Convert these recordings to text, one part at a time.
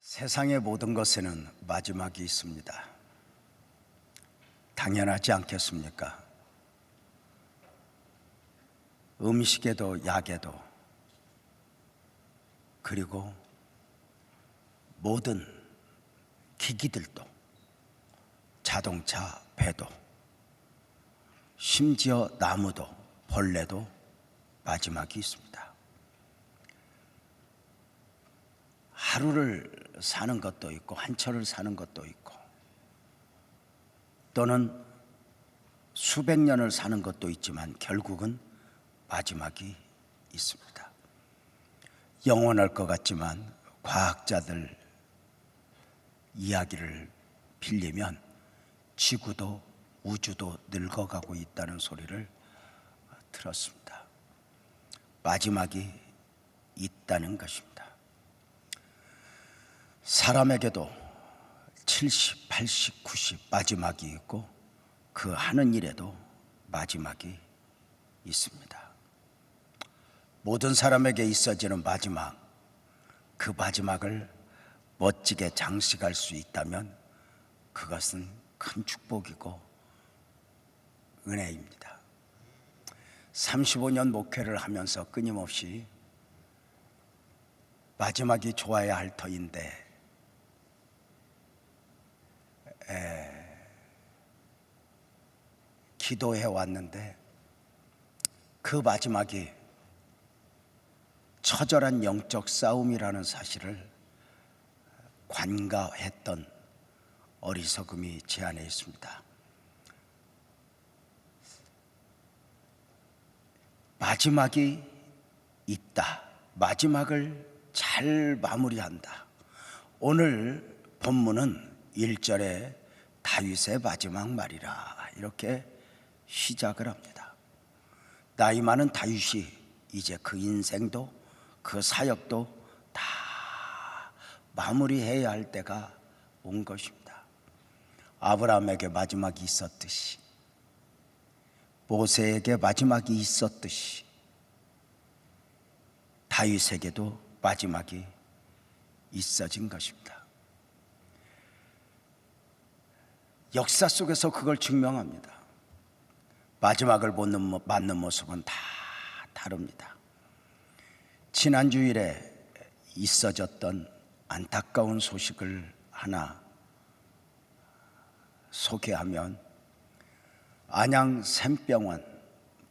세상의 모든 것에는 마지막이 있습니다. 당연하지 않겠습니까? 음식에도 약에도, 그리고 모든 기기들도, 자동차, 배도, 심지어 나무도, 벌레도 마지막이 있습니다. 하루를 사는 것도 있고 한철을 사는 것도 있고, 또는 수백 년을 사는 것도 있지만 결국은 마지막이 있습니다. 영원할 것 같지만 과학자들 이야기를 빌리면 지구도 우주도 늙어가고 있다는 소리를 들었습니다. 마지막이 있다는 것입니다. 사람에게도 70, 80, 90 마지막이 있고, 그 하는 일에도 마지막이 있습니다. 모든 사람에게 있어지는 마지막, 그 마지막을 멋지게 장식할 수 있다면 그것은 큰 축복이고 은혜입니다. 35년 목회를 하면서 끊임없이 마지막이 좋아야 할 터인데 기도해 왔는데, 그 마지막이 처절한 영적 싸움이라는 사실을 관가했던 어리석음이 제 안에 있습니다. 마지막이 있다. 마지막을 잘 마무리한다. 오늘 본문은 1절에 다윗의 마지막 말이라 이렇게 시작을 합니다. 나이 많은 다윗이 이제 그 인생도 그 사역도 다 마무리해야 할 때가 온 것입니다. 아브라함에게 마지막이 있었듯이, 모세에게 마지막이 있었듯이 다윗에게도 마지막이 있어진 것입니다. 역사 속에서 그걸 증명합니다. 마지막을 맞는 모습은 다 다릅니다. 지난 주일에 있어졌던 안타까운 소식을 하나 소개하면, 안양 샘병원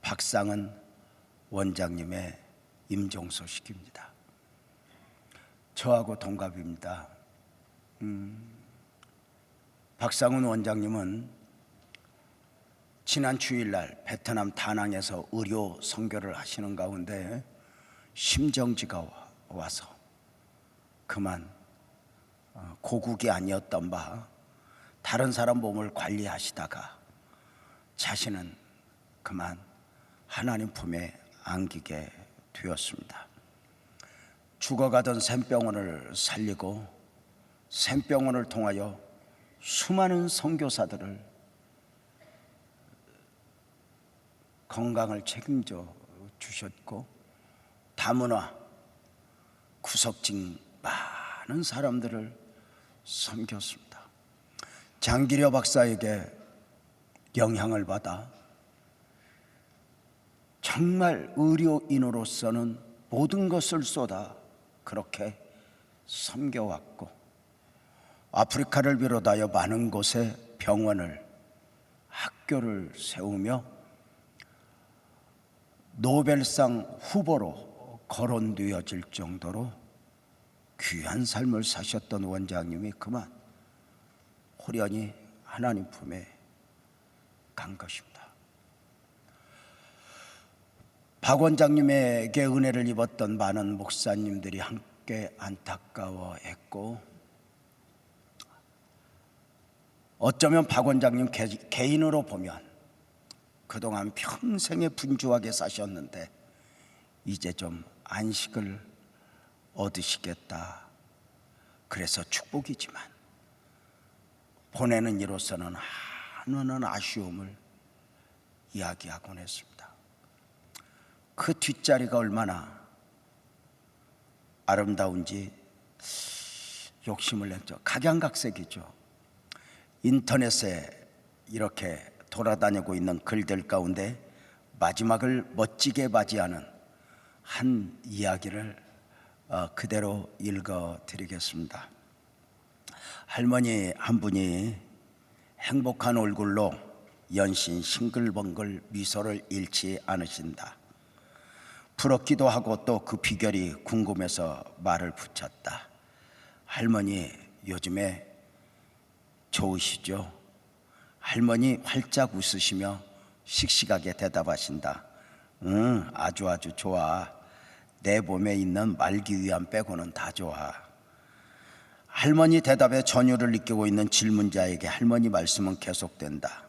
박상은 원장님의 임종 소식입니다. 저하고 동갑입니다. 박상은 원장님은 지난 주일날 베트남 다낭에서 의료 선교를 하시는 가운데 심정지가 와서 그만 고국이 아니었던 바 다른 사람 몸을 관리하시다가 자신은 그만 하나님 품에 안기게 되었습니다. 죽어가던 샘병원을 살리고 샘병원을 통하여 수많은 선교사들을 건강을 책임져 주셨고, 다문화 구석진 많은 사람들을 섬겼습니다. 장기려 박사에게 영향을 받아 정말 의료인으로서는 모든 것을 쏟아 그렇게 섬겨왔고, 아프리카를 비롯하여 많은 곳에 병원을, 학교를 세우며 노벨상 후보로 거론되어질 정도로 귀한 삶을 사셨던 원장님이 그만 호련히 하나님 품에 간 것입니다. 박 원장님에게 은혜를 입었던 많은 목사님들이 함께 안타까워했고, 어쩌면 박 원장님 개인으로 보면 그동안 평생에 분주하게 사셨는데 이제 좀 안식을 얻으시겠다, 그래서 축복이지만 보내는 이로서는 한없는 아쉬움을 이야기하곤 했습니다. 그 뒷자리가 얼마나 아름다운지 욕심을 냈죠. 각양각색이죠. 인터넷에 이렇게 돌아다니고 있는 글들 가운데 마지막을 멋지게 맞이하는 한 이야기를 그대로 읽어드리겠습니다. 할머니 한 분이 행복한 얼굴로 연신 싱글벙글 미소를 잃지 않으신다. 부럽기도 하고 또 그 비결이 궁금해서 말을 붙였다. 할머니 요즘에 좋으시죠? 할머니 활짝 웃으시며 씩씩하게 대답하신다. 응, 아주 좋아. 내 몸에 있는 말기위암 빼고는 다 좋아. 할머니 대답에 전율을 느끼고 있는 질문자에게 할머니 말씀은 계속된다.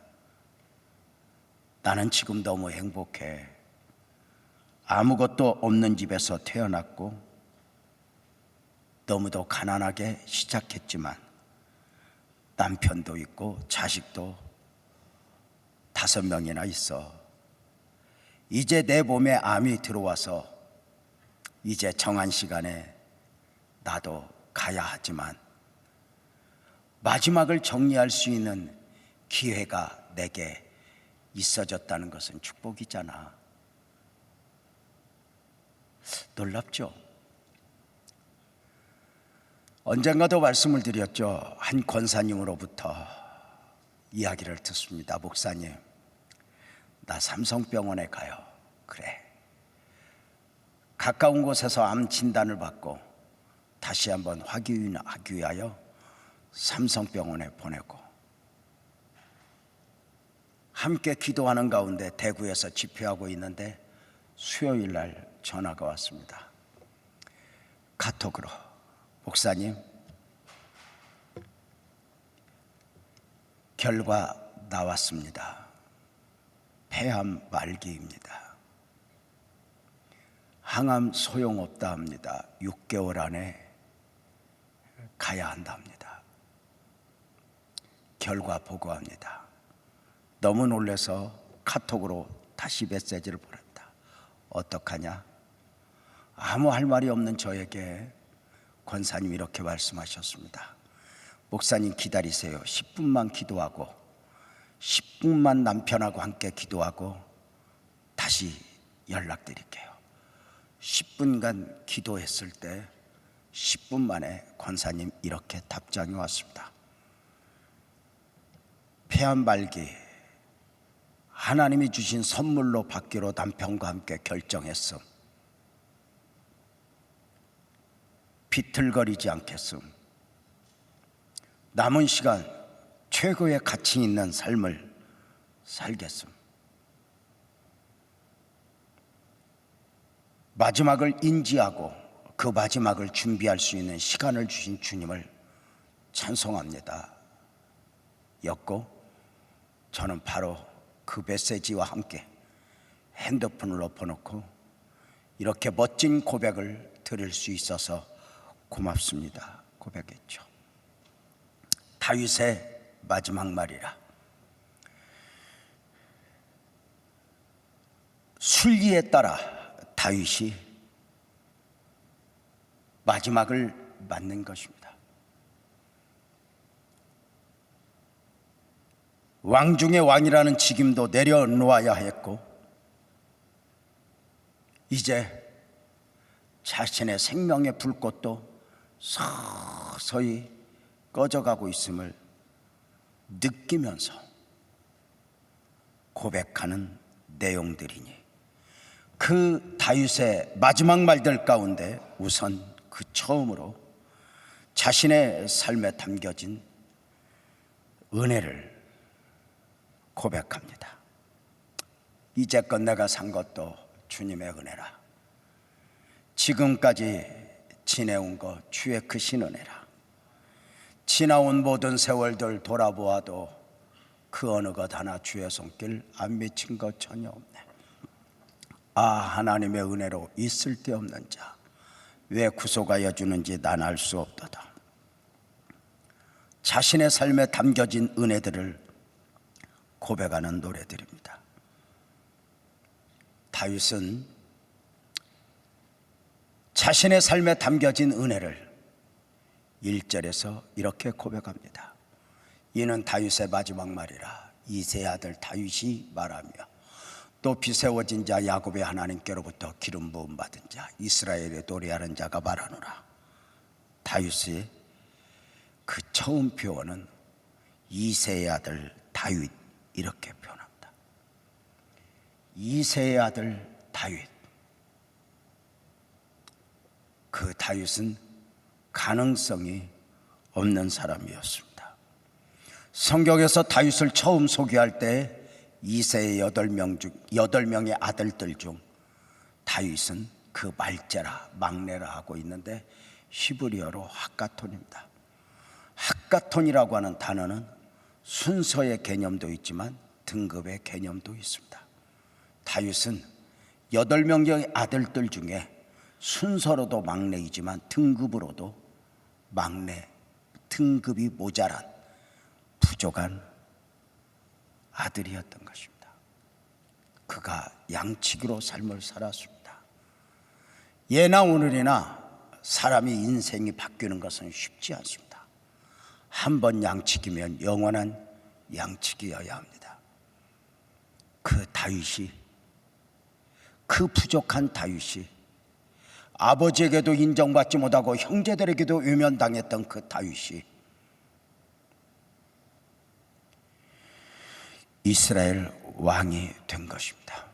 나는 지금 너무 행복해. 아무것도 없는 집에서 태어났고 너무도 가난하게 시작했지만 남편도 있고 자식도 5명이나 있어. 이제 내 몸에 암이 들어와서 이제 정한 시간에 나도 가야 하지만 마지막을 정리할 수 있는 기회가 내게 있어졌다는 것은 축복이잖아. 놀랍죠? 언젠가도 말씀을 드렸죠. 한 권사님으로부터 이야기를 듣습니다. 목사님, 나 삼성병원에 가요. 그래. 가까운 곳에서 암 진단을 받고 다시 한번 확인하기 위하여 삼성병원에 보내고, 함께 기도하는 가운데 대구에서 집회하고 있는데 수요일 날 전화가 왔습니다. 카톡으로, 목사님, 결과 나왔습니다. 폐암 말기입니다. 항암 소용없다 합니다. 6개월 안에 가야 한다 합니다. 결과 보고합니다. 너무 놀라서 카톡으로 다시 메시지를 보냈다. 어떡하냐? 아무 할 말이 없는 저에게 권사님이 이렇게 말씀하셨습니다. 목사님 기다리세요. 10분만 기도하고 10분만 남편하고 함께 기도하고 다시 연락드릴게요. 10분간 기도했을 때 10분 만에 권사님 이렇게 답장이 왔습니다. 폐암 말기, 하나님이 주신 선물로 받기로 남편과 함께 결정했음. 비틀거리지 않겠음. 남은 시간 최고의 가치 있는 삶을 살겠음. 마지막을 인지하고 그 마지막을 준비할 수 있는 시간을 주신 주님을 찬송합니다. 였고, 저는 바로 그 메시지와 함께 핸드폰을 엎어놓고 이렇게 멋진 고백을 드릴 수 있어서 고맙습니다. 고백했죠. 다윗의 마지막 말이라. 순리에 따라 다윗이 마지막을 맞는 것입니다. 왕 중의 왕이라는 직임도 내려놓아야 했고, 이제 자신의 생명의 불꽃도 서서히 꺼져가고 있음을 느끼면서 고백하는 내용들이니, 그 다윗의 마지막 말들 가운데 우선 그 처음으로 자신의 삶에 담겨진 은혜를 고백합니다. 이제껏 내가 산 것도 주님의 은혜라. 지금까지 지내온 것 주의 크신 은혜라. 지나온 모든 세월들 돌아보아도 그 어느 것 하나 주의 손길 안 미친 것 전혀 없네. 아, 하나님의 은혜로 있을 데 없는 자 왜 구속하여 주는지 난 알 수 없도다. 자신의 삶에 담겨진 은혜들을 고백하는 노래들입니다. 다윗은 자신의 삶에 담겨진 은혜를 1절에서 이렇게 고백합니다. 이는 다윗의 마지막 말이라. 이새의 아들 다윗이 말하며 또 비세워진 자 야곱의 하나님께로부터 기름 부음 받은 자 이스라엘의 노래하는 자가 말하노라. 다윗의 그 처음 표현은 이새의 아들 다윗, 이렇게 표현합니다. 이새의 아들 다윗. 그 다윗은 가능성이 없는 사람이었습니다. 성경에서 다윗을 처음 소개할 때 이새의 8명의 아들들 중 다윗은 그 말째라, 막내라 하고 있는데 히브리어로 핫가톤입니다. 핫가톤이라고 하는 단어는 순서의 개념도 있지만 등급의 개념도 있습니다. 다윗은 8명의 아들들 중에 순서로도 막내이지만 등급으로도 막내, 등급이 모자란 부족한 아들이었던 것입니다. 그가 양치기로 삶을 살았습니다. 예나 오늘이나 사람이 인생이 바뀌는 것은 쉽지 않습니다. 한 번 양치기면 영원한 양치기여야 합니다. 그 다윗이, 그 부족한 다윗이, 아버지에게도 인정받지 못하고 형제들에게도 외면당했던 그 다윗이 이스라엘 왕이 된 것입니다.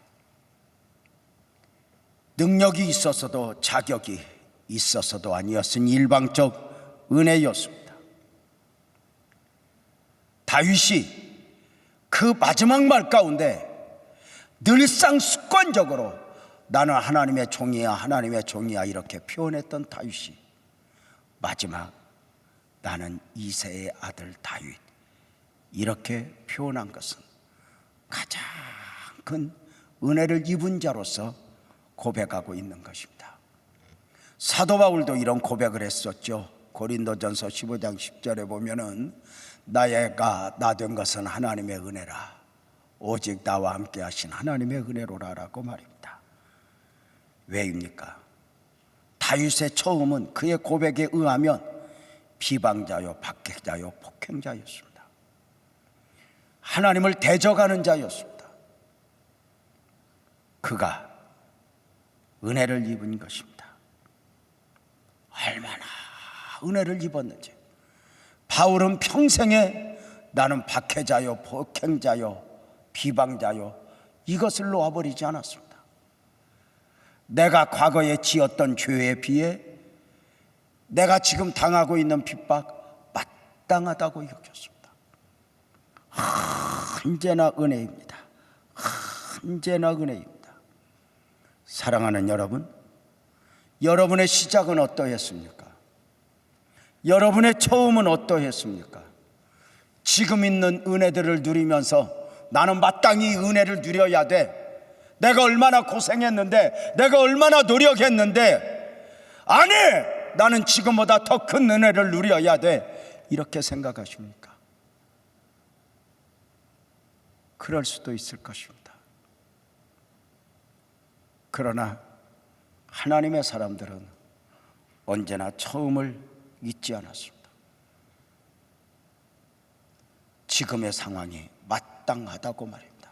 능력이 있었어도 자격이 있었어도 아니었으니 일방적 은혜였습니다. 다윗이 그 마지막 말 가운데 늘상 습관적으로 나는 하나님의 종이야, 하나님의 종이야 이렇게 표현했던 다윗이 마지막 나는 이새의 아들 다윗 이렇게 표현한 것은 가장 큰 은혜를 입은 자로서 고백하고 있는 것입니다. 사도 바울도 이런 고백을 했었죠. 고린도전서 15장 10절에 보면은 나가 나 된 것은 하나님의 은혜라 오직 나와 함께 하신 하나님의 은혜로라 라고 말입니다. 왜입니까? 다윗의 처음은 그의 고백에 의하면 비방자요, 박해자요, 폭행자였습니다. 하나님을 대적하는 자였습니다. 그가 은혜를 입은 것입니다. 얼마나 은혜를 입었는지. 바울은 평생에 나는 박해자요, 폭행자요, 비방자요 이것을 놓아버리지 않았습니다. 내가 과거에 지었던 죄에 비해 내가 지금 당하고 있는 핍박 마땅하다고 여겼습니다. 언제나 은혜입니다. 언제나 은혜입니다. 사랑하는 여러분, 여러분의 시작은 어떠했습니까? 여러분의 처음은 어떠했습니까? 지금 있는 은혜들을 누리면서 나는 마땅히 은혜를 누려야 돼. 내가 얼마나 고생했는데, 내가 얼마나 노력했는데, 아니, 나는 지금보다 더 큰 은혜를 누려야 돼. 이렇게 생각하십니까? 그럴 수도 있을 것입니다. 그러나 하나님의 사람들은 언제나 처음을 잊지 않았습니다. 지금의 상황이 마땅하다고 말입니다.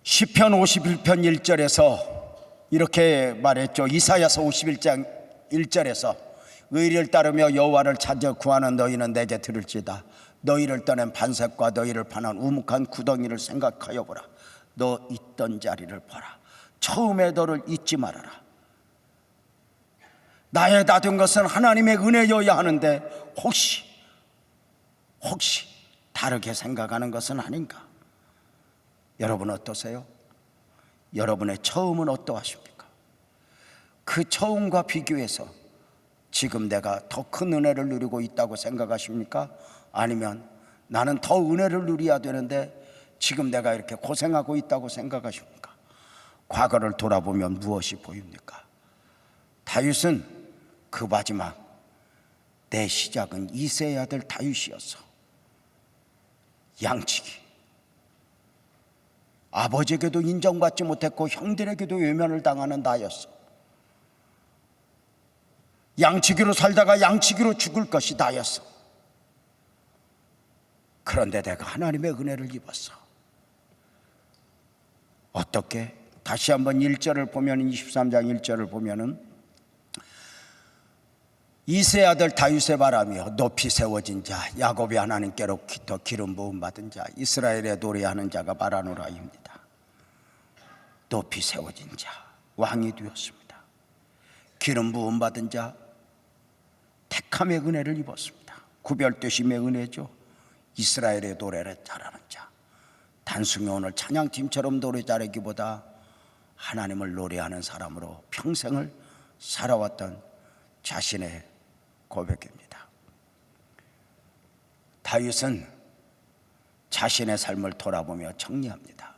시편 51편 1절에서 이렇게 말했죠. 이사야서 51장 1절에서 의리를 따르며 여호와를 찾아 구하는 너희는 내게 들을지다. 너희를 떠낸 반석과 너희를 파는 우묵한 구덩이를 생각하여 보라. 너 있던 자리를 보라. 처음에 너를 잊지 말아라. 나의 다 된 것은 하나님의 은혜여야 하는데 혹시 다르게 생각하는 것은 아닌가? 여러분 어떠세요? 여러분의 처음은 어떠하십니까? 그 처음과 비교해서 지금 내가 더 큰 은혜를 누리고 있다고 생각하십니까? 아니면 나는 더 은혜를 누려야 되는데 지금 내가 이렇게 고생하고 있다고 생각하십니까? 과거를 돌아보면 무엇이 보입니까? 다윗은 그 마지막 내 시작은 이새의 아들 다윗이었어. 양치기. 아버지에게도 인정받지 못했고 형들에게도 외면을 당하는 나였어. 양치기로 살다가 양치기로 죽을 것이 나였어. 그런데 내가 하나님의 은혜를 입었어. 어떻게? 다시 한번 1절을 보면, 23장 1절을 보면은, 이세 아들 다윗의 바라며 높이 세워진 자, 야곱의 하나님께로부터 기름 부음 받은 자, 이스라엘의 노래하는 자가 말하노라입니다. 높이 세워진 자, 왕이 되었습니다. 기름 부음 받은 자, 택함의 은혜를 입었습니다. 구별되심의 은혜죠. 이스라엘의 노래를 잘하는 자. 단순히 오늘 찬양팀처럼 노래 잘하기보다 하나님을 노래하는 사람으로 평생을 살아왔던 자신의 고백입니다. 다윗은 자신의 삶을 돌아보며 정리합니다.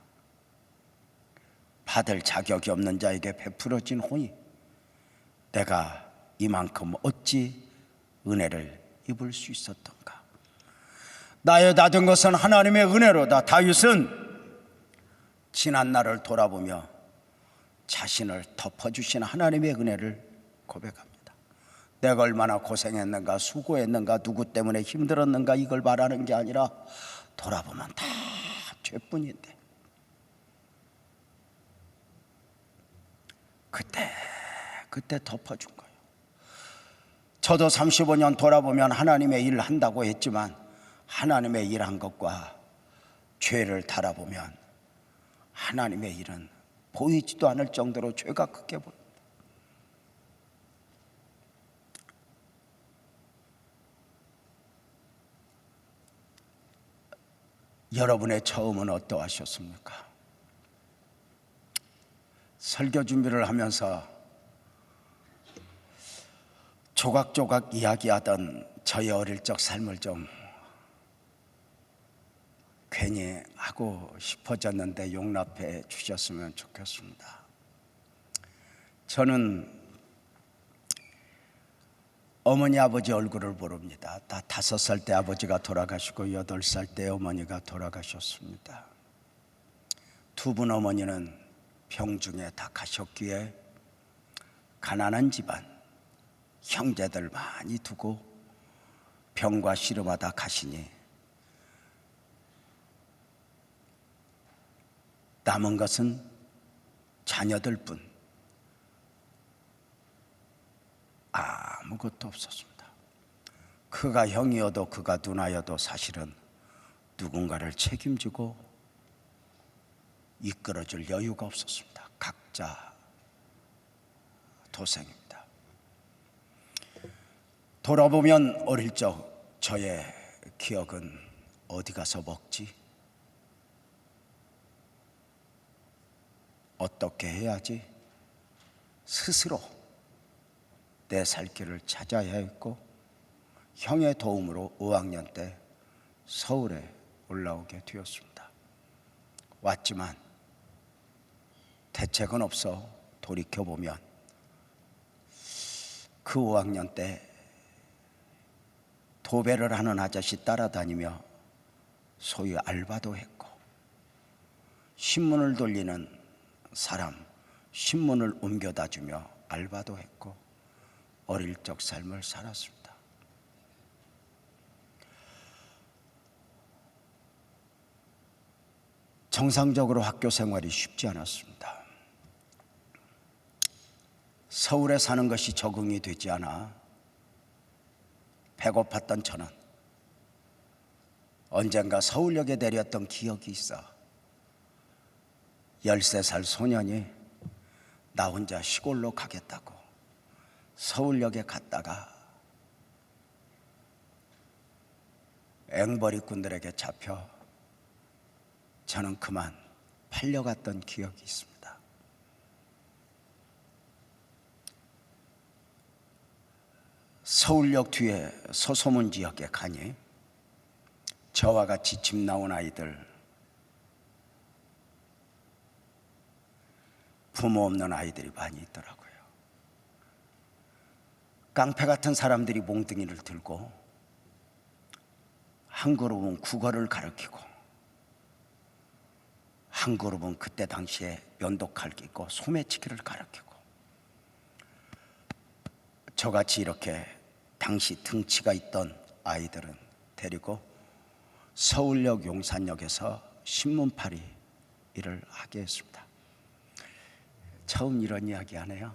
받을 자격이 없는 자에게 베풀어진 혼이 내가 이만큼 어찌 은혜를 입을 수 있었던가. 나의 받은 것은 하나님의 은혜로다. 다윗은 지난 날을 돌아보며 자신을 덮어주신 하나님의 은혜를 고백합니다. 내가 얼마나 고생했는가, 수고했는가, 누구 때문에 힘들었는가, 이걸 말하는 게 아니라 돌아보면 다 죄뿐인데 그때 덮어준 거예요. 저도 35년 돌아보면 하나님의 일을 한다고 했지만 하나님의 일한 것과 죄를 달아보면 하나님의 일은 보이지도 않을 정도로 죄가 크게 보입니다. 여러분의 처음은 어떠하셨습니까? 설교 준비를 하면서 조각조각 이야기하던 저의 어릴 적 삶을 좀 괜히 하고 싶어졌는데 용납해 주셨으면 좋겠습니다. 저는 어머니 아버지 얼굴을 모릅니다. 다 5살 때 아버지가 돌아가시고 8살 때 어머니가 돌아가셨습니다. 두 분 어머니는 병중에 다 가셨기에 가난한 집안, 형제들 많이 두고 병과 씨름하다 가시니 남은 것은 자녀들 뿐 아무것도 없었습니다. 그가 형이어도 그가 누나여도 사실은 누군가를 책임지고 이끌어줄 여유가 없었습니다. 각자 도생입니다. 돌아보면 어릴 적 저의 기억은 어디 가서 먹지? 어떻게 해야지? 스스로 내 살 길을 찾아야 했고, 형의 도움으로 5학년 때 서울에 올라오게 되었습니다. 왔지만 대책은 없어 돌이켜보면 그 5학년 때 도배를 하는 아저씨 따라다니며 소위 알바도 했고, 신문을 돌리는 사람 신문을 옮겨다 주며 알바도 했고 어릴 적 삶을 살았습니다. 정상적으로 학교 생활이 쉽지 않았습니다. 서울에 사는 것이 적응이 되지 않아 배고팠던 저는 언젠가 서울역에 내렸던 기억이 있어 13살 소년이 나 혼자 시골로 가겠다고 서울역에 갔다가 앵벌이꾼들에게 잡혀 저는 그만 팔려갔던 기억이 있습니다. 서울역 뒤에 서소문 지역에 가니 저와 같이 집 나온 아이들, 부모 없는 아이들이 많이 있더라고요. 깡패 같은 사람들이 몽둥이를 들고 한 그룹은 국어를 가르치고 한 그룹은 그때 당시에 면도칼 끼고 소매치기를 가르치고 저같이 이렇게 당시 등치가 있던 아이들은 데리고 서울역 용산역에서 신문팔이 일을 하게 했습니다. 처음 이런 이야기 하네요.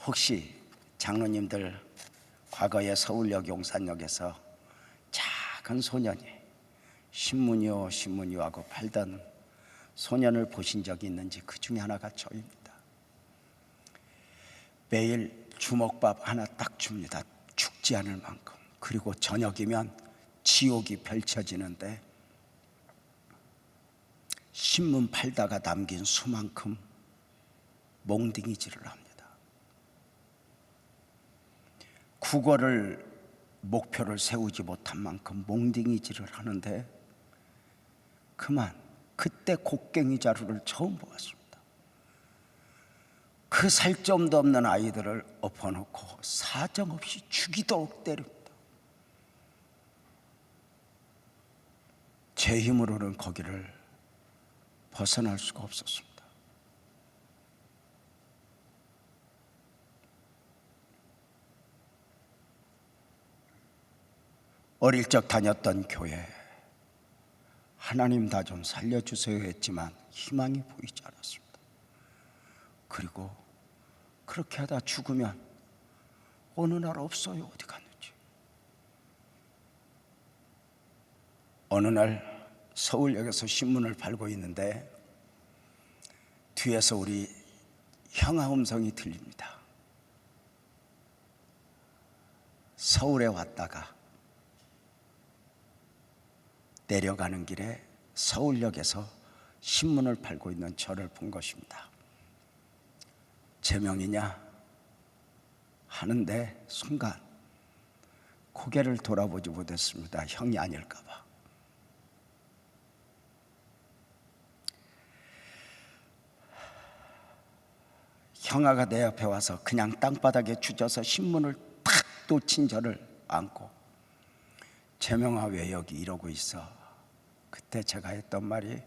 혹시 장로님들 과거에 서울역 용산역에서 작은 소년이 신문이요 신문이요 하고 팔던 소년을 보신 적이 있는지 그 중에 하나가 저입니다. 매일 주먹밥 하나 딱 줍니다. 죽지 않을 만큼. 그리고 저녁이면 지옥이 펼쳐지는데 신문 팔다가 남긴 수만큼 몽둥이질을 합니다. 국어를 목표를 세우지 못한 만큼 몽둥이질을 하는데 그때 곡괭이 자루를 처음 보았습니다. 그 살점도 없는 아이들을 엎어놓고 사정없이 죽이도록 때립니다. 제 힘으로는 거기를 벗어날 수가 없었습니다. 어릴 적 다녔던 교회, 하나님 다 좀 살려주세요 했지만 희망이 보이지 않았습니다. 그리고 그렇게 하다 죽으면 어느 날 없어요. 어디 갔는지. 어느 날 서울역에서 신문을 팔고 있는데 뒤에서 우리 형아 음성이 들립니다. 서울에 왔다가 내려가는 길에 서울역에서 신문을 팔고 있는 저를 본 것입니다. 제 명이냐 하는데 순간 고개를 돌아보지 못했습니다. 형이 아닐까 봐. 형아가 내 옆에 와서 그냥 땅바닥에 주저서 신문을 탁 놓친 저를 안고 재명아 왜 여기 이러고 있어? 그때 제가 했던 말이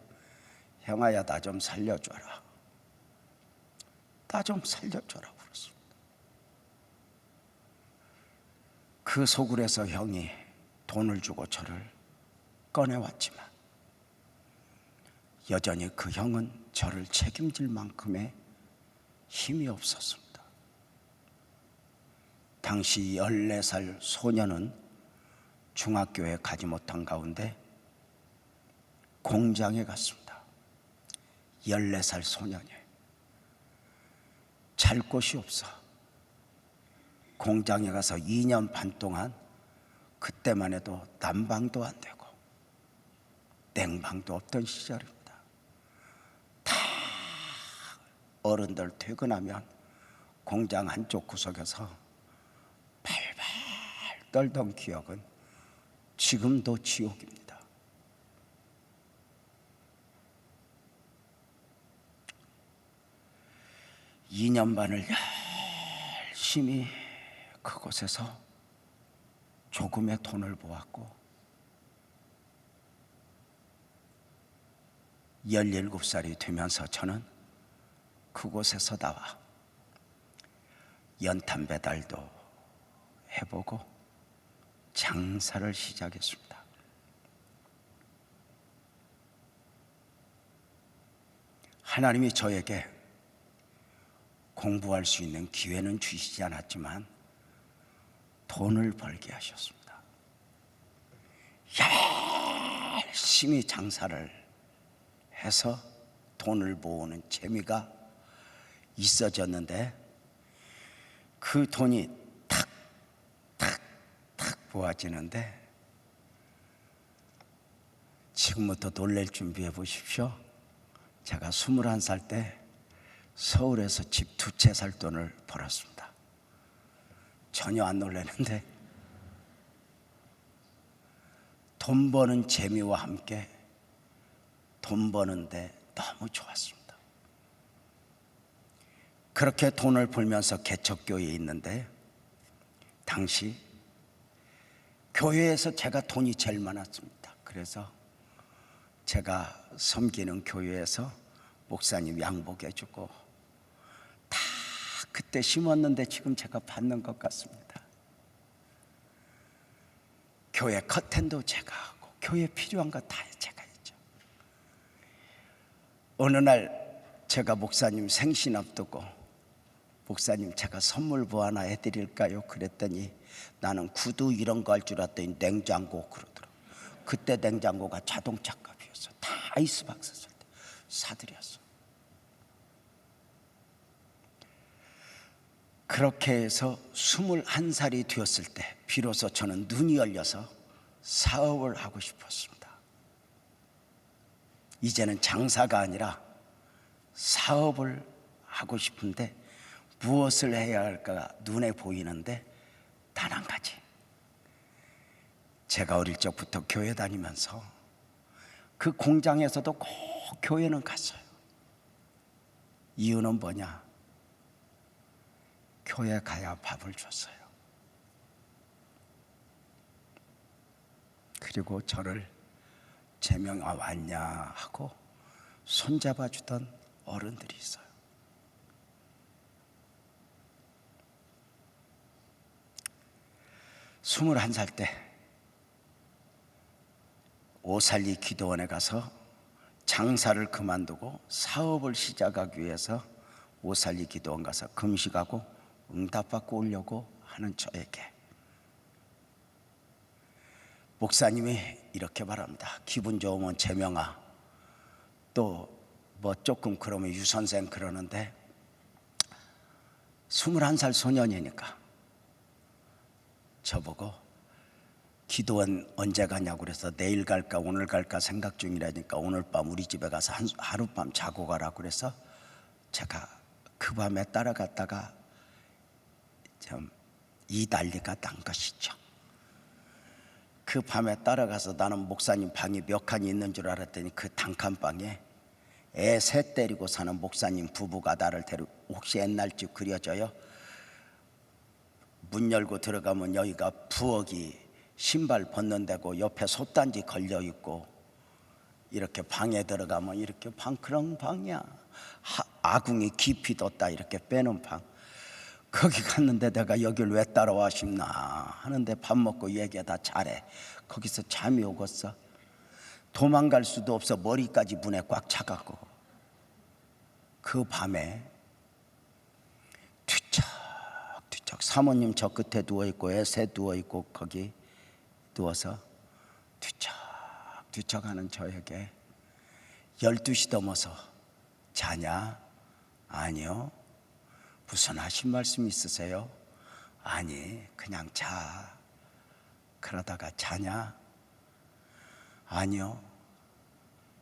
형아야 나 좀 살려줘라. 나 좀 살려줘라 그랬습니다. 그 소굴에서 형이 돈을 주고 저를 꺼내왔지만 여전히 그 형은 저를 책임질 만큼의 힘이 없었습니다. 당시 14살 소년은 중학교에 가지 못한 가운데 공장에 갔습니다. 14살 소년이 잘 곳이 없어 공장에 가서 2년 반 동안 그때만 해도 난방도 안 되고 냉방도 없던 시절입니다. 다 어른들 퇴근하면 공장 한쪽 구석에서 발발 떨던 기억은 지금도 지옥입니다. 이 년 반을 열심히 그곳에서 조금의 돈을 모았고 17살이 되면서 저는 그곳에서 나와 연탄 배달도 해보고 장사를 시작했습니다. 하나님이 저에게 공부할 수 있는 기회는 주시지 않았지만 돈을 벌게 하셨습니다. 열심히 장사를 해서 돈을 모으는 재미가 있어졌는데 그 돈이 탁 모아지는데 지금부터 놀랄 준비해 보십시오. 제가 21살 때 서울에서 집 2채 살 돈을 벌었습니다. 전혀 안 놀라는데 돈 버는 재미와 함께 돈 버는데 너무 좋았습니다. 그렇게 돈을 벌면서 개척교회에 있는데 당시 교회에서 제가 돈이 제일 많았습니다. 그래서 제가 섬기는 교회에서 목사님 양복해주고 다 그때 심었는데 지금 제가 받는 것 같습니다. 교회 커튼도 제가 하고 교회 필요한 거 다 제가 했죠. 어느 날 제가 목사님 생신 앞두고 목사님 제가 선물 뭐 하나 해드릴까요? 그랬더니 나는 구두 이런 거 할 줄 알았더니 냉장고 그러더라고. 그때 냉장고가 자동차 값이었어. 다 아이스박스 쓸 때 사드렸어. 그렇게 해서 21살이 되었을 때 비로소 저는 눈이 열려서 사업을 하고 싶었습니다. 이제는 장사가 아니라 사업을 하고 싶은데 무엇을 해야 할까 눈에 보이는데 단 한 가지. 제가 어릴 적부터 교회 다니면서 그 공장에서도 꼭 교회는 갔어요. 이유는 뭐냐? 교회 가야 밥을 줬어요. 그리고 저를 재명아 왔냐 하고 손잡아 주던 어른들이 있어요. 스물한 살 때 오살리 기도원에 가서 장사를 그만두고 사업을 시작하기 위해서 오살리 기도원 가서 금식하고 응답받고 오려고 하는 저에게 목사님이 이렇게 말합니다. 기분 좋으면 재명아, 또 뭐 조금 그러면 유선생 그러는데 21살 소년이니까 저보고 기도원 언제 가냐고 그래서 내일 갈까 오늘 갈까 생각 중이라니까 오늘 밤 우리 집에 가서 하룻밤 자고 가라고 그래서 제가 그 밤에 따라갔다가 좀 이 난리가 난 것이죠. 그 밤에 따라가서 나는 목사님 방이 몇 칸이 있는 줄 알았더니 그 단칸방에 애 셋 데리고 사는 목사님 부부가 나를 데리고, 혹시 옛날 집 그려져요? 문 열고 들어가면 여기가 부엌이 신발 벗는 데고 옆에 솥단지 걸려 있고 이렇게 방에 들어가면 이렇게 방 그런 방이야. 아궁이 깊이 뒀다 이렇게 빼놓은 방. 거기 갔는데 내가 여길 왜 따라와 싶나 하는데 밥 먹고 얘기하다 잘해. 거기서 잠이 오겠어. 도망갈 수도 없어. 머리까지 문에 꽉 차갖고 그 밤에 뒤척뒤척 사모님 저 끝에 누워있고 애새 누워있고 거기 누워서 뒤척뒤척 하는 저에게 12시 넘어서 자냐? 아니요. 무슨 하신 말씀 있으세요? 아니 그냥 자. 그러다가 자냐? 아니요.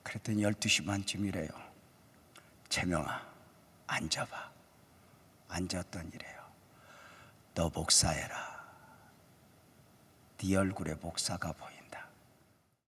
그랬더니 12시 반쯤이래요. 재명아 앉아봐. 앉았더니 이래요. 너 목사해라. 네 얼굴에 목사가 보여.